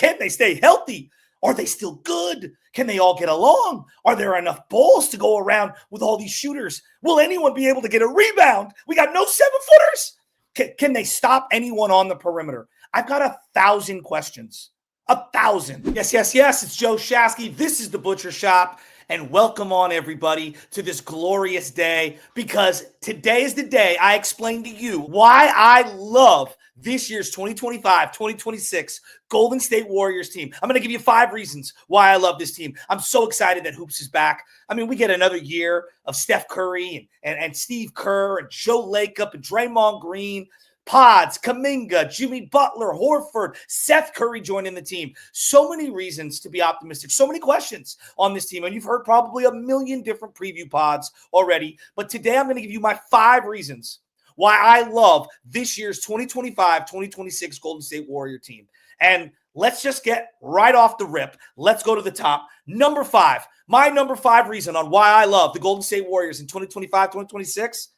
Can they stay healthy? Are they still good? Can they all get along? Are there enough balls to go around with all these shooters? Will anyone be able to get a rebound? We got no 7-footers. Can they stop anyone on the perimeter? I've got 1,000 questions. 1,000. Yes. It's Joe Shasky. This is the Butcher Shop. And welcome on, everybody, to this glorious day, because today is the day I explain to you why I love this year's 2025-2026 Golden State Warriors team. I'm going to give you 5 reasons why I love this team. I'm so excited that Hoops is back. I mean, we get another year of Steph Curry and Steve Kerr and Joe Lacob and Draymond Green, Pods, Kuminga, Jimmy Butler, Horford, Seth Curry joining the team. So many reasons to be optimistic. So many questions on this team. And you've heard probably a million different preview pods already. But today I'm going to give you my 5 reasons why I love this year's 2025-2026 Golden State Warrior team. And let's just get right off the rip. Let's go to the top. Number 5. My number 5 reason on why I love the Golden State Warriors in 2025-2026.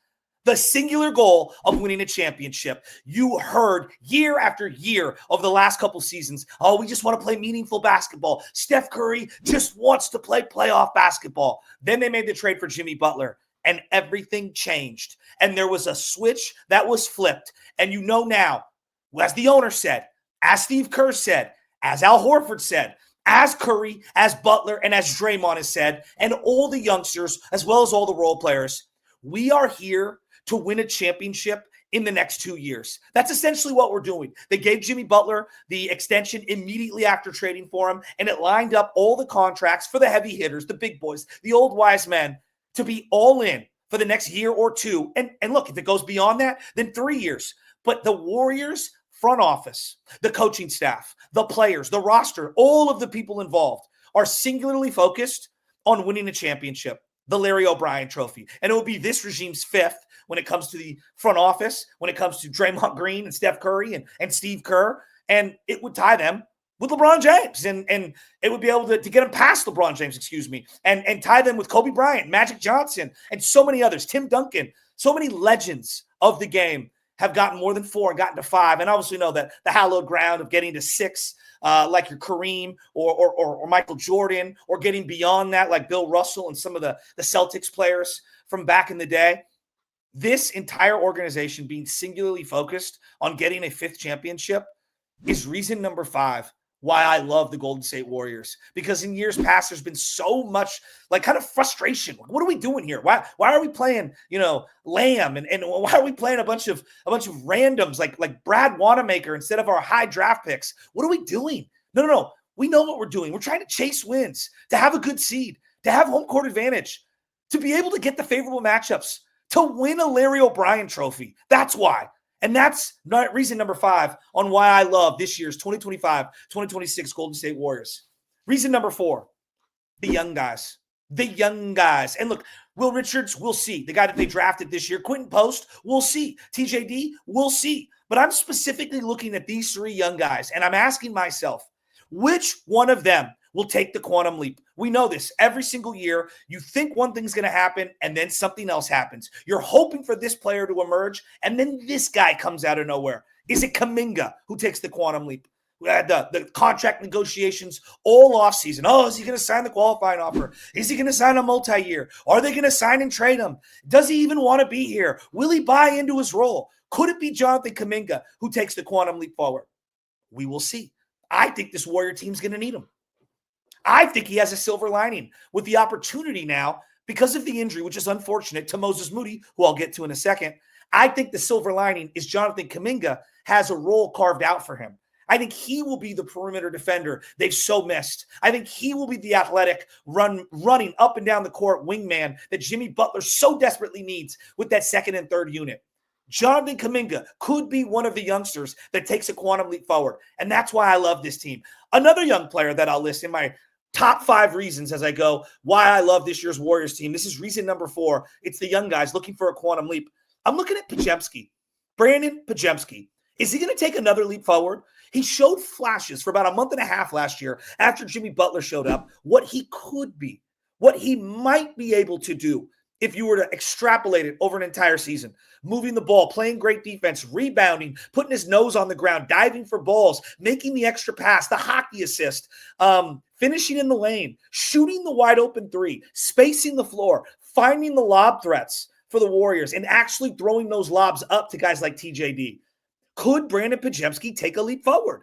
The singular goal of winning a championship. You heard year after year of the last couple seasons, oh, we just want to play meaningful basketball. Steph Curry just wants to play playoff basketball. Then they made the trade for Jimmy Butler, and everything changed. And there was a switch that was flipped. And you know now, as the owner said, as Steve Kerr said, as Al Horford said, as Curry, as Butler, and as Draymond has said, and all the youngsters, as well as all the role players, we are here to win a championship in the next 2 years. That's essentially what we're doing. They gave Jimmy Butler the extension immediately after trading for him, and it lined up all the contracts for the heavy hitters, the big boys, the old wise men, to be all in for the next year or two. And look, if it goes beyond that, then 3 years. But the Warriors front office, the coaching staff, the players, the roster, all of the people involved are singularly focused on winning a championship, the Larry O'Brien trophy. And it will be this regime's 5th when it comes to the front office, when it comes to Draymond Green and Steph Curry and Steve Kerr. And it would tie them with LeBron James. And it would be able to get them past LeBron James, and tie them with Kobe Bryant, Magic Johnson, and so many others, Tim Duncan. So many legends of the game have gotten more than 4 and gotten to 5. And obviously know that the hallowed ground of getting to 6, like your Kareem or Michael Jordan, or getting beyond that like Bill Russell and some of the Celtics players from back in the day. This entire organization being singularly focused on getting a 5th championship is reason number 5 why I love the Golden State Warriors. Because in years past, there's been so much like kind of frustration. What are we doing here? Why are we playing, Lamb? And why are we playing a bunch of randoms like Brad Wanamaker instead of our high draft picks? What are we doing? No. We know what we're doing. We're trying to chase wins, to have a good seed, to have home court advantage, to be able to get the favorable matchups, to win a Larry O'Brien trophy. That's why. And that's reason number 5 on why I love this year's 2025-2026 Golden State Warriors. Reason number 4, the young guys. The young guys. And look, Will Richards, we'll see. The guy that they drafted this year, Quentin Post, we'll see. TJD, we'll see. But I'm specifically looking at these 3 young guys, and I'm asking myself, which one of them will take the quantum leap? We know this every single year. You think one thing's going to happen, and then something else happens. You're hoping for this player to emerge, and then this guy comes out of nowhere. Is it Kuminga who takes the quantum leap? The contract negotiations all offseason. Oh, is he going to sign the qualifying offer? Is he going to sign a multi-year? Are they going to sign and trade him? Does he even want to be here? Will he buy into his role? Could it be Jonathan Kuminga who takes the quantum leap forward? We will see. I think this Warrior team's going to need him. I think he has a silver lining with the opportunity now, because of the injury, which is unfortunate, to Moses Moody, who I'll get to in a second. I think the silver lining is Jonathan Kuminga has a role carved out for him. I think he will be the perimeter defender they've so missed. I think he will be the athletic running up and down the court wingman that Jimmy Butler so desperately needs with that 2nd and 3rd unit. Jonathan Kuminga could be one of the youngsters that takes a quantum leap forward. And that's why I love this team. Another young player that I'll list in my top 5 reasons as I go why I love this year's Warriors team. This is reason number 4. It's the young guys looking for a quantum leap. I'm looking at Podziemski. Brandon Podziemski. Is he going to take another leap forward? He showed flashes for about a month and a half last year after Jimmy Butler showed up, what he could be, what he might be able to do if you were to extrapolate it over an entire season. Moving the ball, playing great defense, rebounding, putting his nose on the ground, diving for balls, making the extra pass, the hockey assist, finishing in the lane, shooting the wide open three, spacing the floor, finding the lob threats for the Warriors, and actually throwing those lobs up to guys like TJD. Could Brandon Podziemski take a leap forward?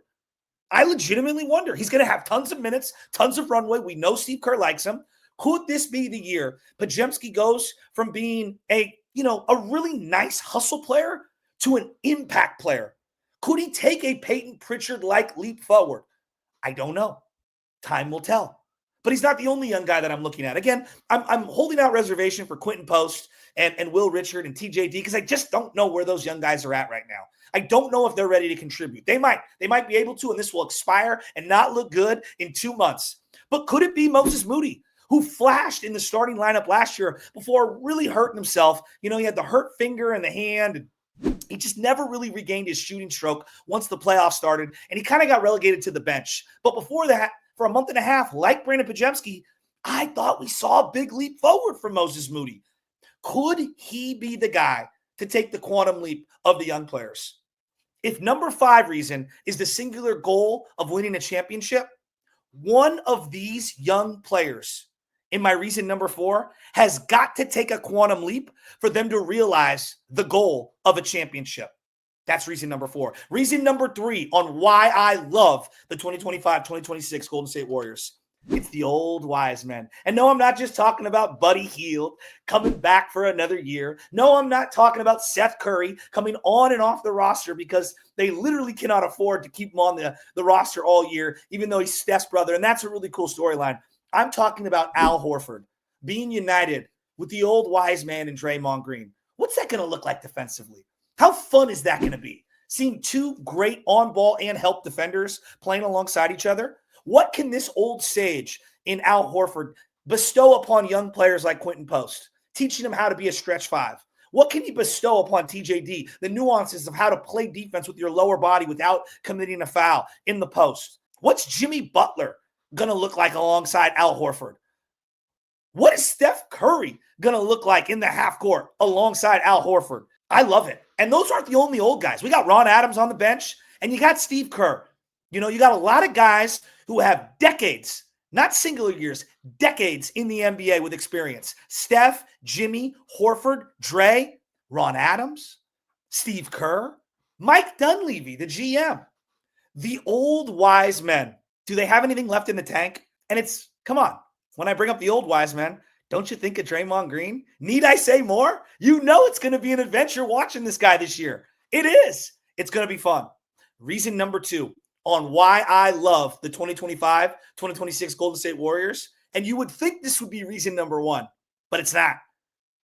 I legitimately wonder. He's going to have tons of minutes, tons of runway. We know Steve Kerr likes him. Could this be the year Podziemski goes from being a really nice hustle player to an impact player? Could he take a Peyton Pritchard-like leap forward? I don't know. Time will tell. But he's not the only young guy that I'm looking at. Again, I'm holding out reservation for Quentin Post and Will Richard and TJD because I just don't know where those young guys are at right now. I don't know if they're ready to contribute. They might be able to, and this will expire and not look good in 2 months. But could it be Moses Moody, who flashed in the starting lineup last year before really hurting himself? He had the hurt finger in the hand. He just never really regained his shooting stroke once the playoffs started, and he kind of got relegated to the bench. But before that, for a month and a half, like Brandon Podziemski, I thought we saw a big leap forward from Moses Moody. Could he be the guy to take the quantum leap of the young players? If number 5 reason is the singular goal of winning a championship, one of these young players in my reason number 4 has got to take a quantum leap for them to realize the goal of a championship. That's reason number 4. Reason number 3 on why I love the 2025-2026 Golden State Warriors. It's the old wise men. And no, I'm not just talking about Buddy Hield coming back for another year. No, I'm not talking about Seth Curry coming on and off the roster because they literally cannot afford to keep him on the roster all year, even though he's Steph's brother. And that's a really cool storyline. I'm talking about Al Horford being united with the old wise man and Draymond Green. What's that going to look like defensively? How fun is that going to be? Seeing 2 great on-ball and help defenders playing alongside each other? What can this old sage in Al Horford bestow upon young players like Quentin Post, teaching them how to be a stretch 5? What can he bestow upon TJD, the nuances of how to play defense with your lower body without committing a foul in the post? What's Jimmy Butler going to look like alongside Al Horford? What is Steph Curry going to look like in the half court alongside Al Horford? I love it. And those aren't the only old guys. We got Ron Adams on the bench, and you got Steve Kerr. You got a lot of guys who have decades, not singular years, decades in the NBA with experience. Steph, Jimmy, Horford, Dre, Ron Adams, Steve Kerr, Mike Dunleavy, the GM. The old wise men. Do they have anything left in the tank? And come on, when I bring up the old wise men, don't you think of Draymond Green? Need I say more? It's going to be an adventure watching this guy this year. It is. It's going to be fun. Reason number 2 on why I love the 2025-2026 Golden State Warriors. And you would think this would be reason number 1, but it's not.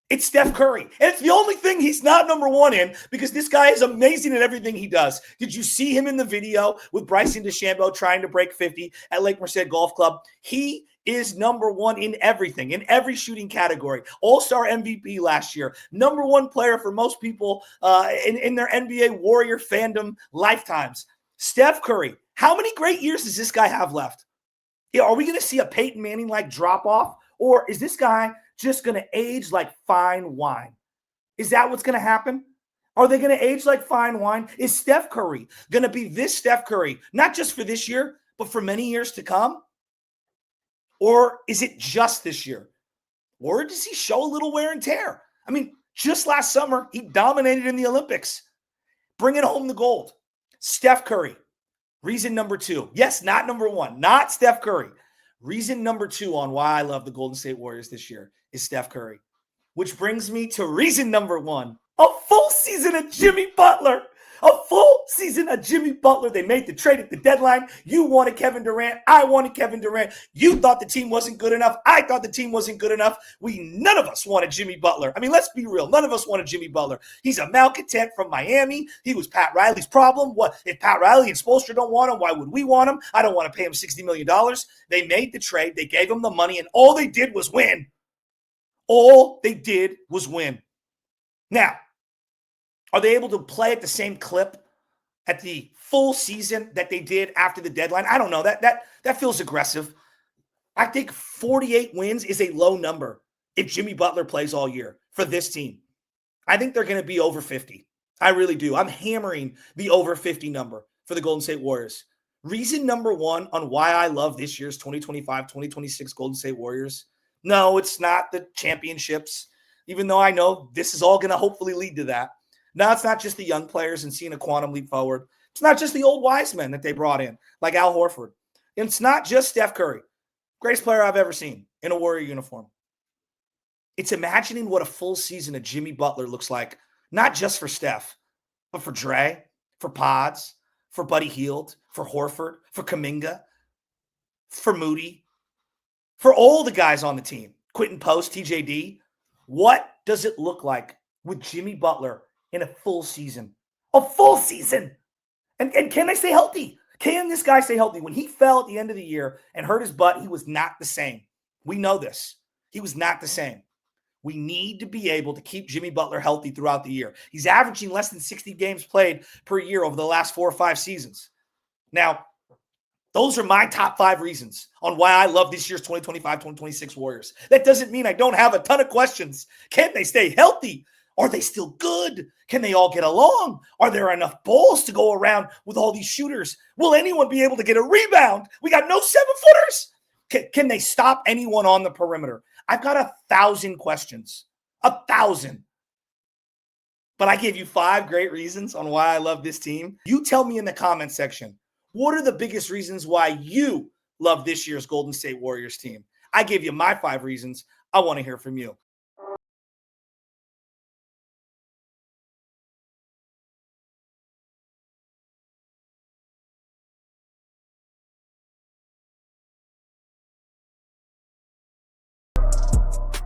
It's Steph Curry. And it's the only thing he's not number 1 in because this guy is amazing at everything he does. Did you see him in the video with Bryson DeChambeau trying to break 50 at Lake Merced Golf Club? He is number 1 in everything, in every shooting category. All-Star MVP last year. Number 1 player for most people in their NBA Warrior fandom lifetimes. Steph Curry. How many great years does this guy have left? Are we going to see a Peyton Manning-like drop-off? Or is this guy just going to age like fine wine? Is that what's going to happen? Are they going to age like fine wine? Is Steph Curry going to be this Steph Curry, not just for this year, but for many years to come? Or is it just this year? Or does he show a little wear and tear? I mean, just last summer, he dominated in the Olympics, bringing home the gold. Steph Curry, reason number 2. Yes, not number 1, not Steph Curry. Reason number 2 on why I love the Golden State Warriors this year is Steph Curry. Which brings me to reason number 1, a full season of Jimmy Butler. A full season of Jimmy Butler. They made the trade at the deadline. You wanted Kevin Durant. I wanted Kevin Durant. You thought the team wasn't good enough. I thought the team wasn't good enough. None of us wanted Jimmy Butler. I mean, let's be real. None of us wanted Jimmy Butler. He's a malcontent from Miami. He was Pat Riley's problem. What if Pat Riley and Spoelstra don't want him? Why would we want him? I don't want to pay him $60 million. They made the trade. They gave him the money, and all they did was win. All they did was win. Now, are they able to play at the same clip at the full season that they did after the deadline? I don't know. That feels aggressive. I think 48 wins is a low number if Jimmy Butler plays all year for this team. I think they're going to be over 50. I really do. I'm hammering the over 50 number for the Golden State Warriors. Reason number one on why I love this year's 2025-2026 Golden State Warriors. No, it's not the championships, even though I know this is all going to hopefully lead to that. No, it's not just the young players and seeing a quantum leap forward. It's not just the old wise men that they brought in, like Al Horford. It's not just Steph Curry, greatest player I've ever seen in a Warrior uniform. It's imagining what a full season of Jimmy Butler looks like, not just for Steph, but for Dre, for Pods, for Buddy Hield, for Horford, for Kuminga, for Moody, for all the guys on the team, Quentin Post, TJD. What does it look like with Jimmy Butler in a full season? A full season! And can they stay healthy? Can this guy stay healthy? When he fell at the end of the year and hurt his butt, he was not the same. We know this. He was not the same. We need to be able to keep Jimmy Butler healthy throughout the year. He's averaging less than 60 games played per year over the last 4 or 5 seasons. Now, those are my top 5 reasons on why I love this year's 2025-2026 Warriors. That doesn't mean I don't have a ton of questions. Can they stay healthy? Are they still good? Can they all get along? Are there enough balls to go around with all these shooters? Will anyone be able to get a rebound? We got no 7-footers. Can they stop anyone on the perimeter? I've got 1,000 questions. 1,000. But I gave you 5 great reasons on why I love this team. You tell me in the comment section, what are the biggest reasons why you love this year's Golden State Warriors team? I gave you my 5 reasons. I want to hear from you.